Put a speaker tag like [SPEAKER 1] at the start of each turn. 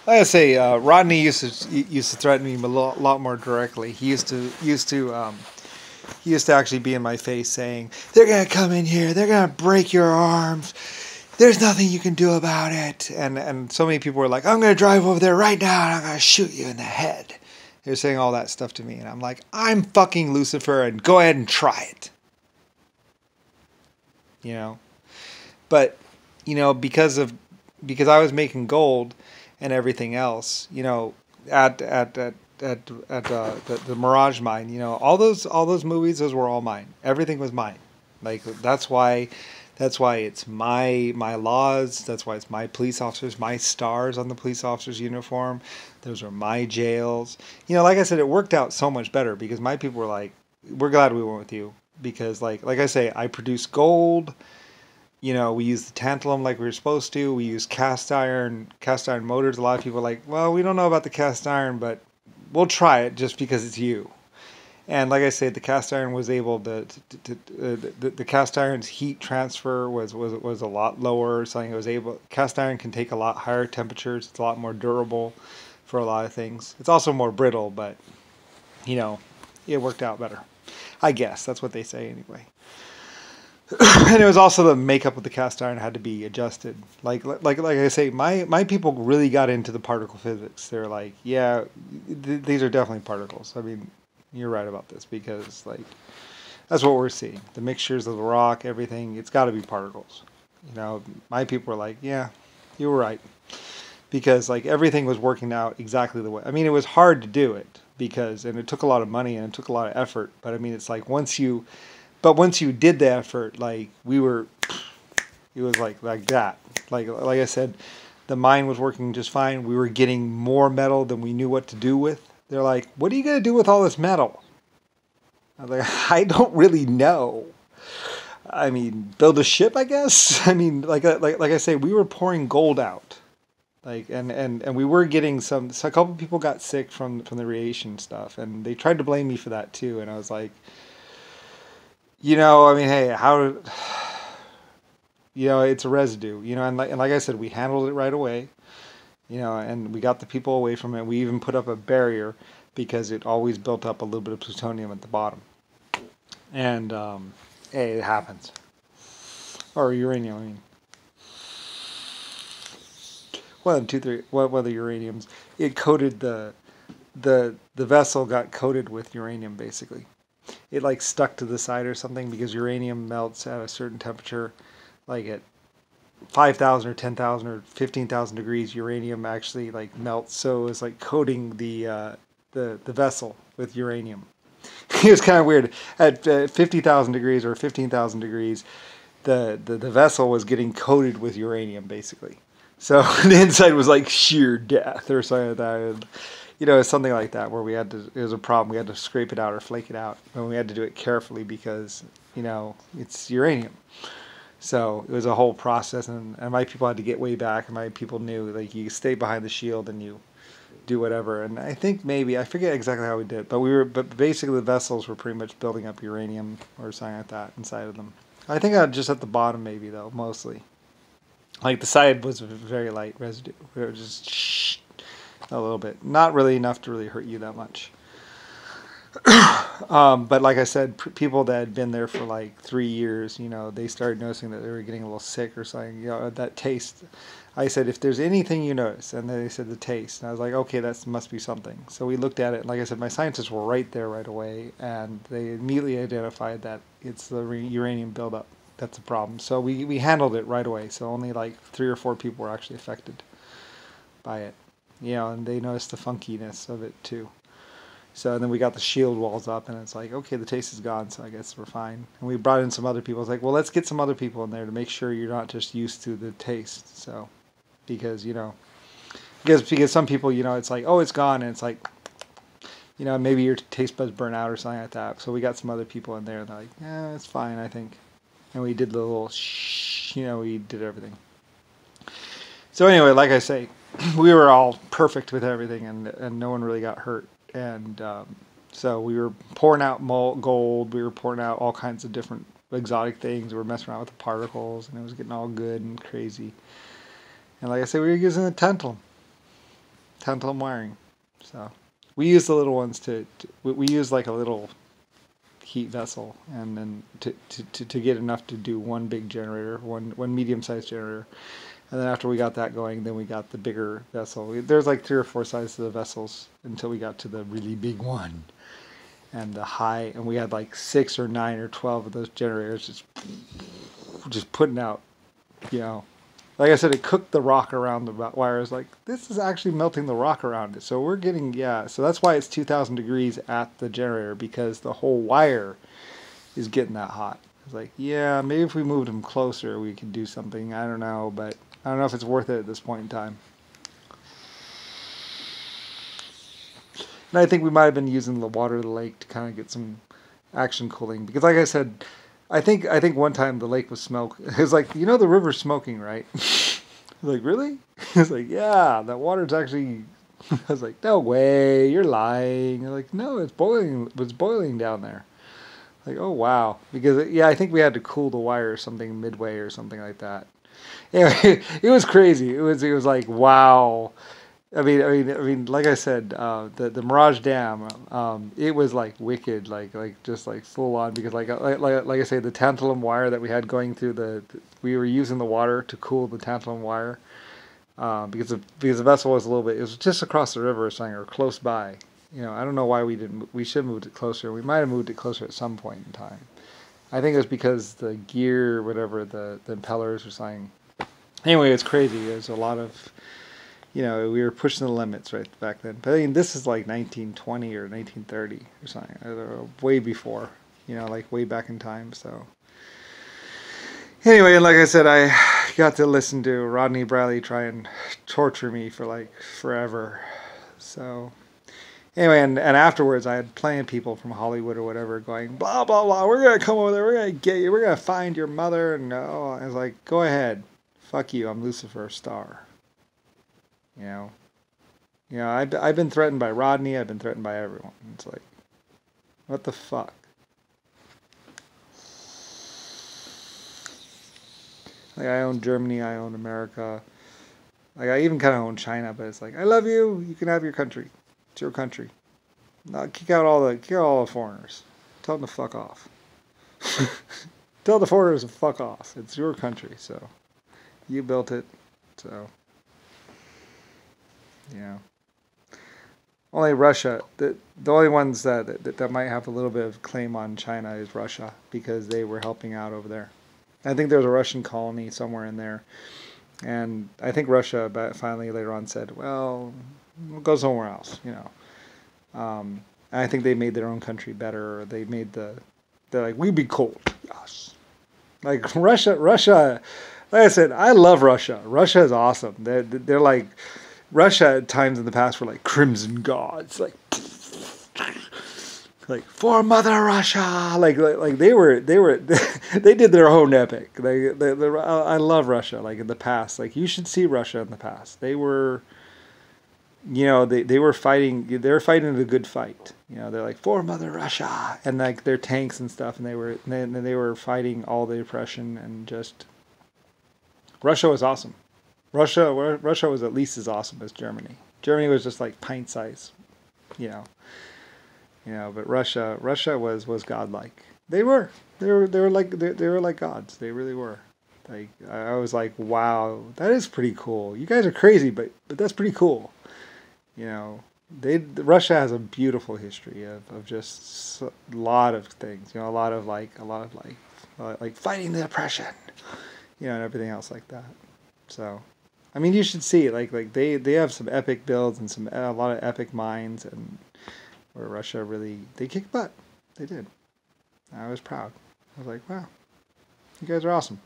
[SPEAKER 1] Like I say, Rodney used to threaten me a lot more directly. He used to actually be in my face saying, "They're gonna come in here. They're gonna break your arms. There's nothing you can do about it." And so many people were like, "I'm gonna drive over there right now and I'm gonna shoot you in the head." They were saying all that stuff to me, and I'm like, "I'm fucking Lucifer, and go ahead and try it." You know, but because I was making gold and everything else, at the Mirage mine, all those movies, those were all mine. Everything was mine. Like that's why it's my laws. That's why it's my police officers, my stars on the police officers' uniform. Those are my jails. Like I said, it worked out so much better because my people were like, "We're glad we went with you," because like I say, I produce gold. We use the tantalum like we were supposed to. We use cast iron motors. A lot of people are like, "Well, we don't know about the cast iron, but we'll try it just because it's you." And like I said, the cast iron was able the cast iron's heat transfer was a lot lower. Something it was able. Cast iron can take a lot higher temperatures. It's a lot more durable for a lot of things. It's also more brittle, but you know, it worked out better. I guess that's what they say anyway. And it was also the makeup of the cast iron had to be adjusted. Like I say, my people really got into the particle physics. They're like, yeah, these are definitely particles. I mean, you're right about this because like that's what we're seeing. The mixtures of the rock, everything, it's got to be particles. My people were like, yeah, you were right because like everything was working out exactly the way. I mean, it was hard to do it and it took a lot of money and it took a lot of effort. But I mean, it's like once you did the effort, like it was like that. Like I said, the mine was working just fine. We were getting more metal than we knew what to do with. They're like, "What are you gonna do with all this metal?" I was like, "I don't really know. I mean, build a ship, I guess." I mean, like I say, we were pouring gold out. And we were getting so a couple people got sick from the radiation stuff, and they tried to blame me for that too. And I was like, I mean, hey, how, it's a residue, and like I said, we handled it right away, and we got the people away from it. We even put up a barrier because it always built up a little bit of plutonium at the bottom. And, hey, it happens. Or uranium, I mean. One of the two, three, one of the uraniums, it coated the vessel got coated with uranium basically. It like stuck to the side or something because uranium melts at a certain temperature, like at 5,000 or 10,000 or 15,000 degrees. Uranium actually like melts, so it was like coating the vessel with uranium. It was kind of weird. At 50,000 degrees or 15,000 degrees, the vessel was getting coated with uranium basically. So the inside was like sheer death or something like that. And, it's something like that where it was a problem. We had to scrape it out or flake it out. And we had to do it carefully because, it's uranium. So it was a whole process. And my people had to get way back. And my people knew, like, you stay behind the shield and you do whatever. And I think I forget exactly how we did it. But basically the vessels were pretty much building up uranium or something like that inside of them. I think just at the bottom maybe, though, mostly. Like the side was very light residue. It was just a little bit, not really enough to really hurt you that much. But like I said, people that had been there for like 3 years, they started noticing that they were getting a little sick or something. That taste. I said, if there's anything you notice, and then they said the taste, and I was like, okay, that must be something. So we looked at it. Like I said, my scientists were right there right away, and they immediately identified that it's the uranium buildup. That's the problem. So we handled it right away. So only like 3 or 4 people were actually affected by it. And they noticed the funkiness of it too. So then we got the shield walls up, and it's like, okay, the taste is gone, so I guess we're fine. And we brought in some other people. It's like, well, let's get some other people in there to make sure you're not just used to the taste. So, because some people, it's like, oh, it's gone, and it's like, maybe your taste buds burn out or something like that. So we got some other people in there, and they're like, yeah, it's fine, I think. And we did the little we did everything. So anyway, like I say, we were all perfect with everything, and no one really got hurt. And so we were pouring out gold. We were pouring out all kinds of different exotic things. We were messing around with the particles, and it was getting all good and crazy. And like I said, we were using the tantalum. tantalum wiring. So we use the little ones we use like a little heat vessel, and then to get enough to do one big generator, one medium-sized generator. And then after we got that going, then we got the bigger vessel. There's like 3 or 4 sizes of vessels until we got to the really big one. And the high, and we had like 6 or 9 or 12 of those generators just putting out, you know. Like I said, it cooked the rock around the wires. Like, this is actually melting the rock around it. So we're getting, yeah, so that's why it's 2,000 degrees at the generator, because the whole wire is getting that hot. It's like, yeah, maybe if we moved them closer, we could do something. I don't know, but I don't know if it's worth it at this point in time. And I think we might have been using the water of the lake to kind of get some action cooling. Because like I said, I think one time the lake was smoking. It was like, you know, the river's smoking, right? Like, really? It's like, yeah, that water's actually. I was like, no way, you're lying. They're like, no, it's boiling. It's boiling down there. Like, oh wow, because yeah, I think we had to cool the wire or something midway or something like that. Anyway, it was crazy. It was like, wow. I mean, like I said, the Mirage Dam, it was like wicked, like just like full on, because like I say, the tantalum wire that we had going through we were using the water to cool the tantalum wire, because the vessel was it was just across the river or something, or close by. You know, I don't know why we didn't. We should have moved it closer. We might have moved it closer at some point in time. I think it was because the gear, whatever, the impellers or something. Anyway, it's crazy. There's a lot of. You know, we were pushing the limits right back then. But I mean, this is like 1920 or 1930 or something, way before, you know, like way back in time. So anyway, and like I said, I got to listen to Rodney Bradley try and torture me for like forever. So anyway, and afterwards, I had plenty of people from Hollywood or whatever going, blah, blah, blah, we're going to come over there, we're going to get you, we're going to find your mother. And I was like, go ahead. Fuck you, I'm Lucifer Star. You know, I've been threatened by Rodney. I've been threatened by everyone. It's like, what the fuck? Like, I own Germany. I own America. Like, I even kind of own China. But it's like, I love you. You can have your country. It's your country. No, kick out all the foreigners. Tell them to fuck off. Tell the foreigners to fuck off. It's your country. So, you built it. So. Yeah. Only Russia. The only ones that might have a little bit of claim on China is Russia, because they were helping out over there. I think there was a Russian colony somewhere in there, and I think Russia finally later on said, "Well, we'll go somewhere else." You know. And I think they made their own country better. Or they made they're like, we'd be cool. Yes. Like Russia. Like I said, I love Russia. Russia is awesome. They're like. Russia at times in the past were like crimson gods, like for Mother Russia, like they did their own epic. I love Russia. Like in the past, like you should see Russia in the past. They were, you know, they were fighting. They were fighting the good fight. You know, they're like for Mother Russia, and like their tanks and stuff, and they were fighting all the oppression, and just Russia was awesome. Russia was at least as awesome as Germany. Germany was just like pint size, you know. But Russia was godlike. They were like gods. They really were. Like I was like, wow, that is pretty cool. You guys are crazy, but that's pretty cool. You know, Russia has a beautiful history of just a lot of things. You know, a lot of fighting the oppression. You know, and everything else like that. So. I mean, you should see it. Like they have some epic builds and a lot of epic mines, and where Russia really they kicked butt. They did. I was proud. I was like, wow, you guys are awesome.